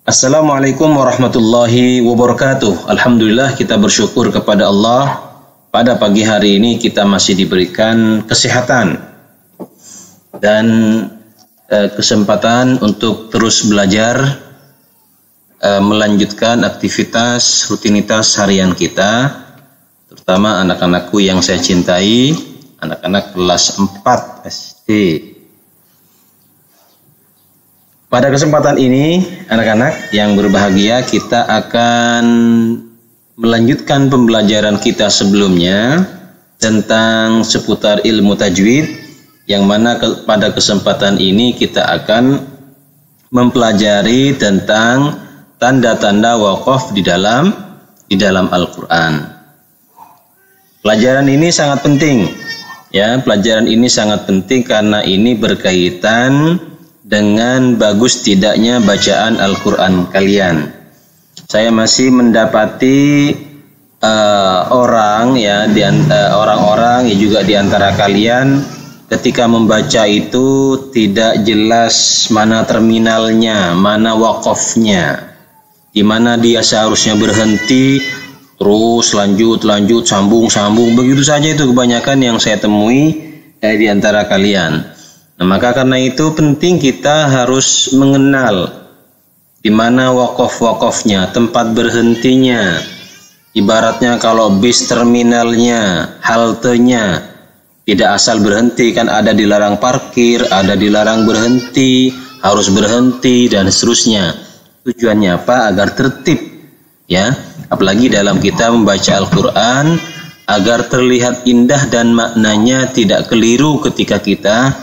Assalamualaikum warahmatullahi wabarakatuh. Alhamdulillah, kita bersyukur kepada Allah. Pada pagi hari ini kita masih diberikan kesehatan dan kesempatan untuk terus belajar, melanjutkan aktivitas rutinitas harian kita, terutama anak-anakku yang saya cintai, anak-anak kelas 4 SD. Pada kesempatan ini, anak-anak yang berbahagia, kita akan melanjutkan pembelajaran kita sebelumnya tentang seputar ilmu tajwid, yang mana pada kesempatan ini kita akan mempelajari tentang tanda-tanda waqaf di dalam Al-Quran. Pelajaran ini sangat penting, ya. Pelajaran ini sangat penting karena ini berkaitan dengan bagus tidaknya bacaan Al-Quran kalian. Saya masih mendapati orang juga di antara kalian ketika membaca itu tidak jelas mana terminalnya, mana waqafnya, di mana dia seharusnya berhenti, terus lanjut, sambung, begitu saja. Itu kebanyakan yang saya temui di antara kalian. Nah, maka karena itu penting kita harus mengenal di mana waqaf-waqafnya, tempat berhentinya. Ibaratnya kalau bis terminalnya, haltenya, tidak asal berhenti, kan ada dilarang parkir, ada dilarang berhenti, harus berhenti dan seterusnya. Tujuannya apa? Agar tertib, ya. Apalagi dalam kita membaca Al-Quran, agar terlihat indah dan maknanya tidak keliru ketika kita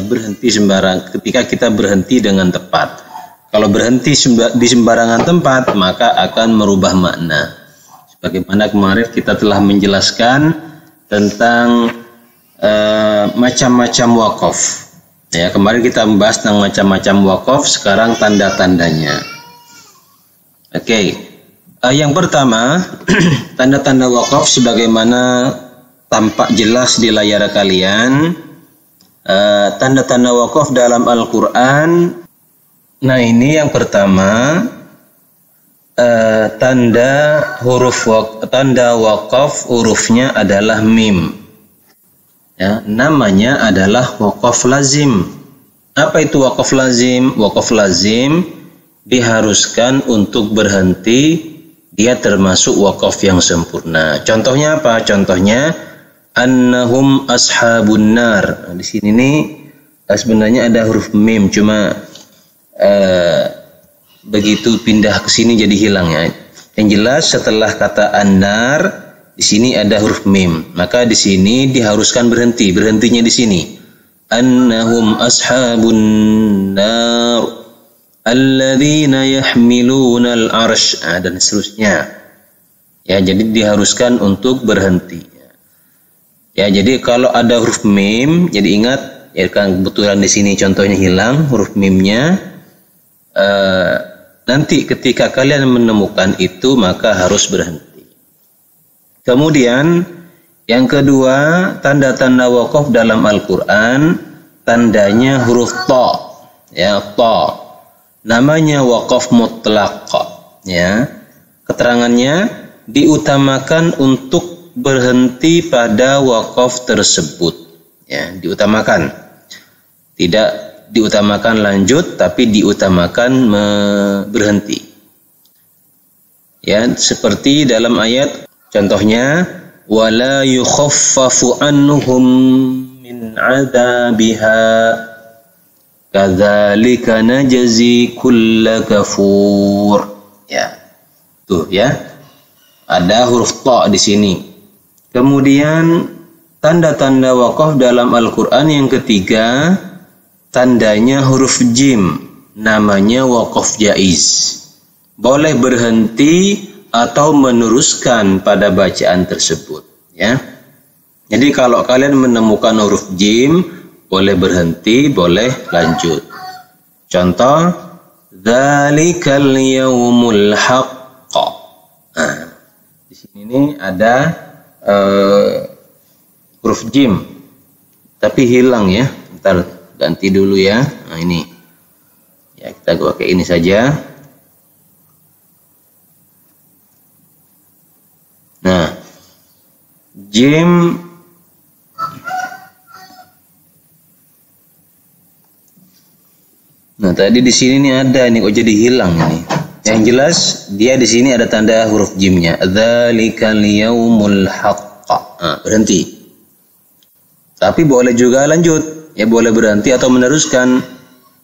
berhenti sembarang, ketika kita berhenti dengan tepat. Kalau berhenti di sembarangan tempat, maka akan merubah makna. Sebagaimana kemarin kita telah menjelaskan tentang macam-macam waqaf. Ya, kemarin kita membahas tentang macam-macam waqaf, sekarang tanda-tandanya. Oke. Yang pertama, tanda-tanda waqaf sebagaimana tampak jelas di layar kalian. Tanda-tanda waqaf dalam Al-Quran. Nah, ini yang pertama, tanda waqaf hurufnya adalah mim. Ya, namanya adalah waqaf lazim. Apa itu waqaf lazim? Waqaf lazim diharuskan untuk berhenti, dia termasuk waqaf yang sempurna. Contohnya apa? Contohnya annahum ashabun nar. Di sini nih sebenarnya ada huruf mim, cuma begitu pindah ke sini jadi hilang, ya. Yang jelas setelah kata annar di sini ada huruf mim, maka di sini diharuskan berhenti. Berhentinya di sini. Annahum ashabun nar alladzina yahmiluna al-'arsy, dan seterusnya. Ya, jadi diharuskan untuk berhenti. Ya, jadi kalau ada huruf mim, jadi ingat, ya kan, kebetulan di sini contohnya hilang huruf mimnya. Nanti ketika kalian menemukan itu, maka harus berhenti. Kemudian yang kedua, tanda-tanda waqaf dalam Al-Quran, tandanya huruf ta. Ya, ta. Namanya waqaf mutlaq. Ya. Keterangannya diutamakan untuk berhenti pada waqaf tersebut, ya, diutamakan. Tidak diutamakan lanjut, tapi diutamakan berhenti. Ya, seperti dalam ayat contohnya wala yukhaffafu anhum min 'adzabiha kadzalika najzi kulla kafur. Ya. Tuh, ya. Ada huruf ta di sini. Kemudian tanda-tanda waqaf dalam Al-Quran yang ketiga, tandanya huruf jim, namanya waqaf jaiz. Boleh berhenti atau meneruskan pada bacaan tersebut, ya. Jadi kalau kalian menemukan huruf jim, boleh berhenti, boleh lanjut. Contoh, dzalikal yaumul haqq. Nah, di sini nih ada huruf jim, tapi hilang, ya. Ntar ganti dulu, ya. Nah, ini Ya, kita pakai ini saja. Nah, jim Nah, tadi di sini nih ada nih, kok jadi hilang ini. Yang jelas dia di sini ada tanda huruf jimnya. Dzalikal yaumul haqq. Nah, berhenti. Tapi boleh juga lanjut. Ya, boleh berhenti atau meneruskan.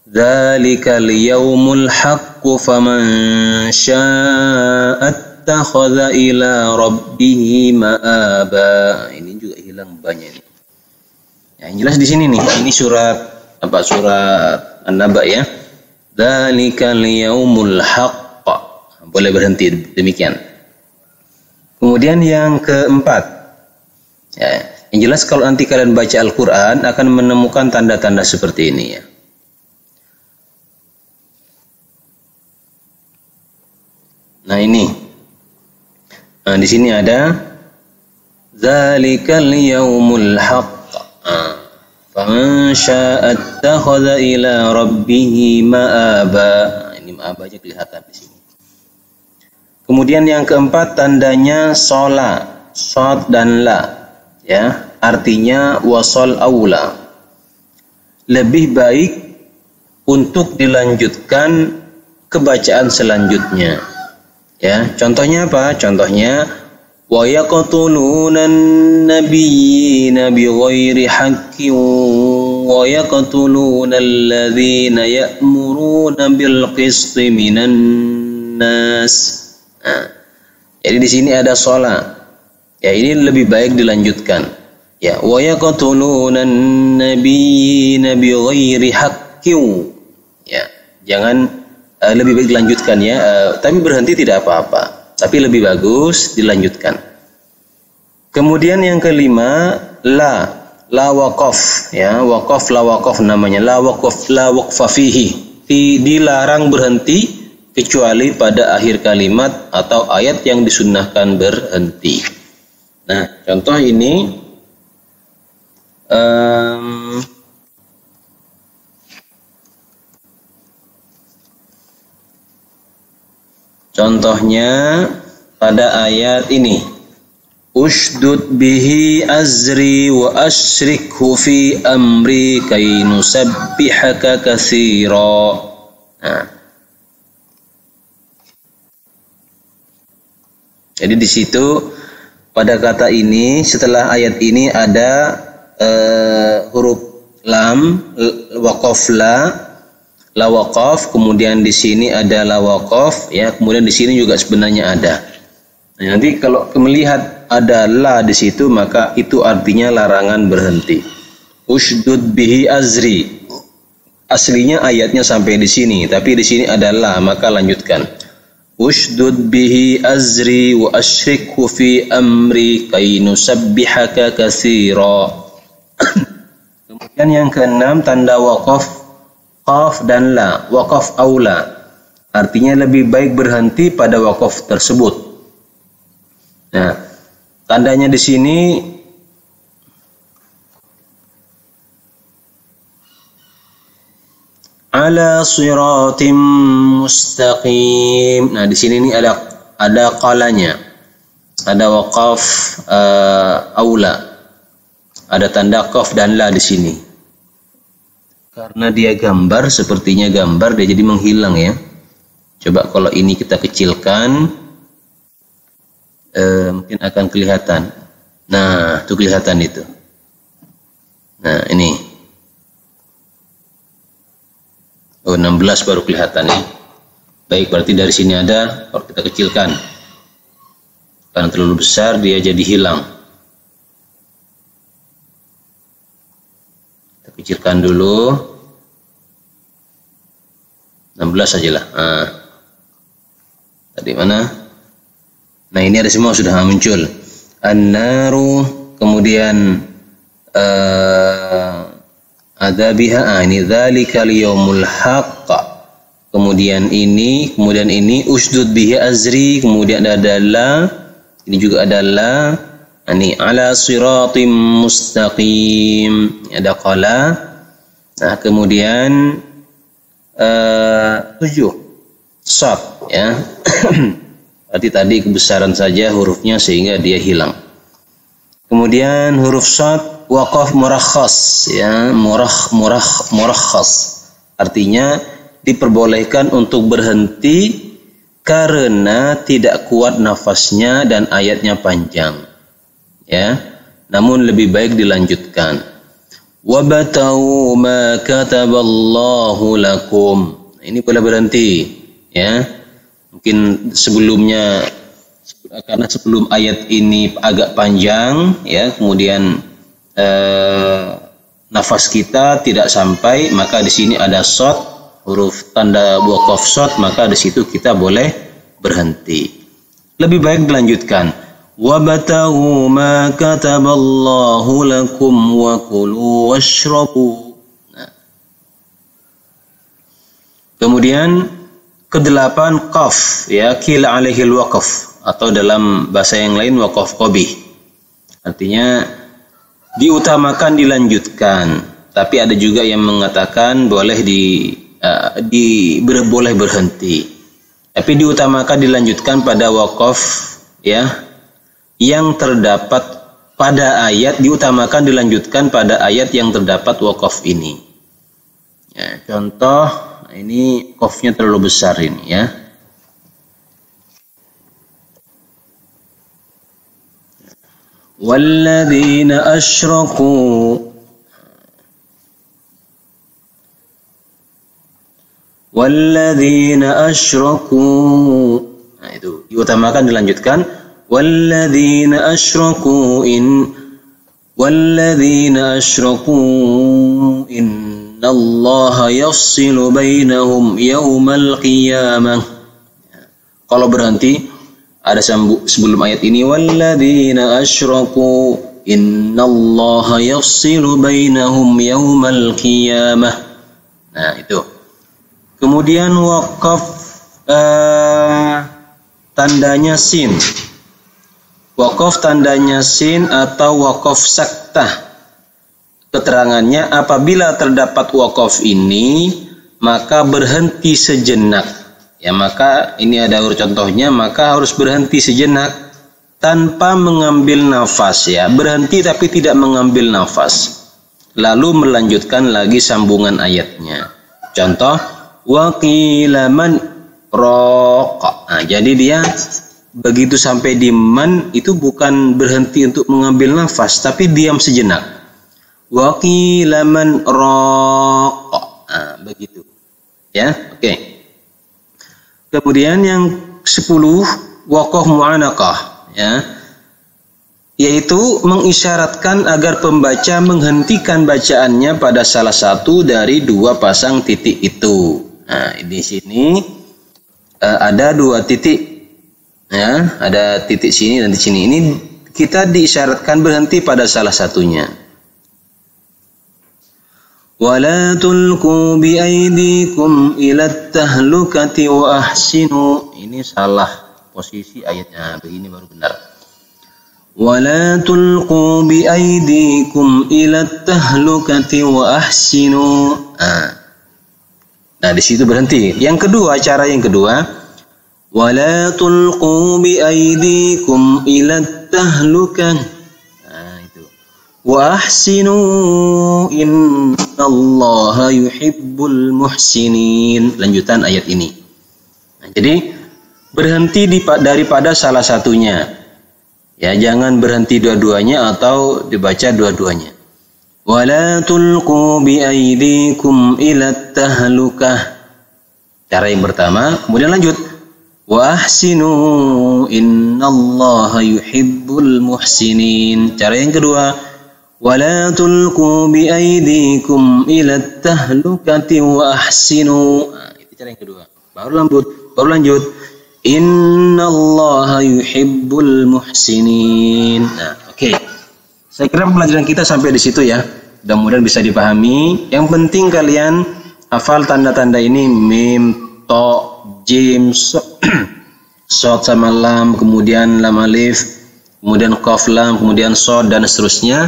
Dzalikal yaumul haqq faman syaa'a attakhadha ila rabbih ma'aba. Ini juga hilang banyak ini. Ya, yang jelas di sini nih. Ini surat apa? Surat An-Naba ya. Dzalikal yaumul haqq. Boleh berhenti demikian. Kemudian yang keempat. Ya, yang jelas kalau nanti kalian baca Al-Qur'an akan menemukan tanda-tanda seperti ini ya. Nah, ini. Nah, di sini ada Dzalikal yaumul haqq. Faman syaa'a attakhadha ila rabbih ma'aba. Ini ma'aba aja kelihatan di sini. Kemudian yang keempat tandanya sola, sod dan la, ya, artinya wasol aula. Lebih baik untuk dilanjutkan kebacaan selanjutnya. Ya, contohnya apa? Contohnya wa yaqtuluna an-nabiyyina bighairi haqqin wa yaqtuluna alladhina ya'muruna bil qisti minan nas. Nah, jadi di sini ada sholat. Ya, ini lebih baik dilanjutkan. Ya, wa yaqtuluna an-nabiyyina bighairi haqqin. Ya, jangan lebih baik dilanjutkan ya. Tapi berhenti tidak apa-apa. Tapi lebih bagus dilanjutkan. Kemudian yang kelima, la waqaf ya, waqaf la waqaf namanya, la waqfa fihi. Dilarang berhenti kecuali pada akhir kalimat atau ayat yang disunnahkan berhenti. Nah, contoh ini contohnya pada ayat ini. Ushdud bihi azri wa asyrikhu fi amri kay nusabbihaka katsira. Nah, jadi di situ pada kata ini setelah ayat ini ada huruf lam, waqaf la waqaf, kemudian di sini ada la waqaf ya, kemudian di sini juga sebenarnya ada. Nah, nanti kalau melihat ada la di situ maka itu artinya larangan berhenti. Ushdud bihi azri. Aslinya ayatnya sampai di sini, tapi di sini ada la, maka lanjutkan. Ushdud bihi azri wa asyrikhu fi amri kay nusabbihaka katsira. Kemudian yang keenam tanda waqaf, qaf dan la, waqaf aula. Artinya lebih baik berhenti pada waqaf tersebut. Nah, tandanya di sini ala siratim mustaqim. Nah, di sini nih ada qalanya. Ada waqaf aula. Ada tanda qaf dan la di sini. Karena dia gambar, sepertinya gambar dia jadi menghilang ya. Coba kalau ini kita kecilkan mungkin akan kelihatan. Nah, itu kelihatan itu. Nah, ini. Oh, 16 baru kelihatan ya. Baik, berarti dari sini ada, kalau kita kecilkan. Karena terlalu besar dia jadi hilang. Kita kecilkan dulu. 16 sajalah. Nah. Tadi mana? Nah, ini ada semua sudah muncul. An-naru, kemudian adabiha, ini dzalikal yaumul haqq. Kemudian ini usdud bihi azri, kemudian ada la, ini juga ada la. Ini ala siratim mustaqim, ada qala. Nah, kemudian 7 shad ya. Berarti tadi kebesaran saja hurufnya sehingga dia hilang. Kemudian huruf shad waqaf murakhas ya, murakhas. Artinya diperbolehkan untuk berhenti karena tidak kuat nafasnya dan ayatnya panjang. Ya. Namun lebih baik dilanjutkan. Wabtaghu ma kataballahu lakum. Ini boleh berhenti ya. Mungkin sebelumnya, karena sebelum ayat ini agak panjang ya, kemudian nafas kita tidak sampai, maka di sini ada shad, huruf tanda waqaf shad, maka di situ kita boleh berhenti. Lebih baik dilanjutkan. Wabtaghu ma kataballahu lakum wa kulu washrabu. Nah. Kemudian kedelapan qaf ya, qil alaihil waqaf, atau dalam bahasa yang lain waqaf qabih. Artinya diutamakan dilanjutkan, tapi ada juga yang mengatakan boleh boleh berhenti. Tapi diutamakan dilanjutkan pada waqaf ya yang terdapat pada ayat, diutamakan dilanjutkan pada ayat yang terdapat waqaf ini. Ya, contoh ini qafnya terlalu besar ini ya. Walladzina asyraku. Walladzina asyraku. Nah, itu diutamakan dilanjutkan. Walladzina asyraku walladzina asyraku innallaha yafsilu bainahum yaumal qiyamah. Kalau berhenti ada sebelum ayat ini, walladzina asyraku innallaha yafsilu bainahum yaumal qiyamah. Nah, itu. Kemudian waqaf tandanya sin. Waqaf tandanya sin atau waqaf saktah. Keterangannya, apabila terdapat waqaf ini maka berhenti sejenak. Ya, maka ini ada contohnya, maka harus berhenti sejenak tanpa mengambil nafas ya. Berhenti tapi tidak mengambil nafas. Lalu melanjutkan lagi sambungan ayatnya. Contoh, waqila man raqa. Nah, jadi dia begitu sampai di man itu bukan berhenti untuk mengambil nafas, tapi diam sejenak. Waqila man raqa. Nah, begitu. Ya, oke. Kemudian yang 10 waqaf mu'anaqah ya. Yaitu mengisyaratkan agar pembaca menghentikan bacaannya pada salah satu dari dua pasang titik itu. Nah, di sini ada dua titik ya, ada titik sini dan di sini. Ini kita diisyaratkan berhenti pada salah satunya. Wala tulqu bi aydikum ila tahlukati wa ahsinu. Ini salah posisi ayatnya, begini baru benar. Wala tulqu bi aydikum ila tahlukati wa ahsinu. Nah, di situ berhenti. Yang kedua, cara yang kedua, wala tulqu bi aydikum ila tahlukati. Wa ahsinu innallaha yuhibbul muhsinin. Lanjutan ayat ini. Nah, jadi berhenti daripada salah satunya. Ya, jangan berhenti dua-duanya atau dibaca dua-duanya. Wala tulqu bi aydikum ila tahlukah. Cara yang pertama, kemudian lanjut. Wa ahsinu innallaha yuhibbul muhsinin. Cara yang kedua, wala tulqu bi aydikum ila tahlukati wa ahsinu. Nah, itu cara yang kedua. Baru lanjut. Innallaha yuhibbul muhsinin. Nah, oke. Saya kira pelajaran kita sampai di situ ya. Mudah-mudahan bisa dipahami. Yang penting kalian hafal tanda-tanda ini, mim, to, jim, shad sama lam, kemudian lam alif, kemudian qaf lam, kemudian shad dan seterusnya.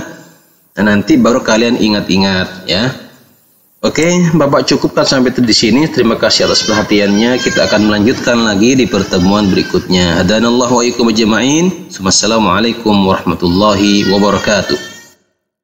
Dan nanti baru kalian ingat-ingat ya. Oke, Bapak cukupkan sampai di sini. Terima kasih atas perhatiannya. Kita akan melanjutkan lagi di pertemuan berikutnya. Hadanallahu wa iyyakum ajma'in. Wassalamualaikum warahmatullahi wabarakatuh.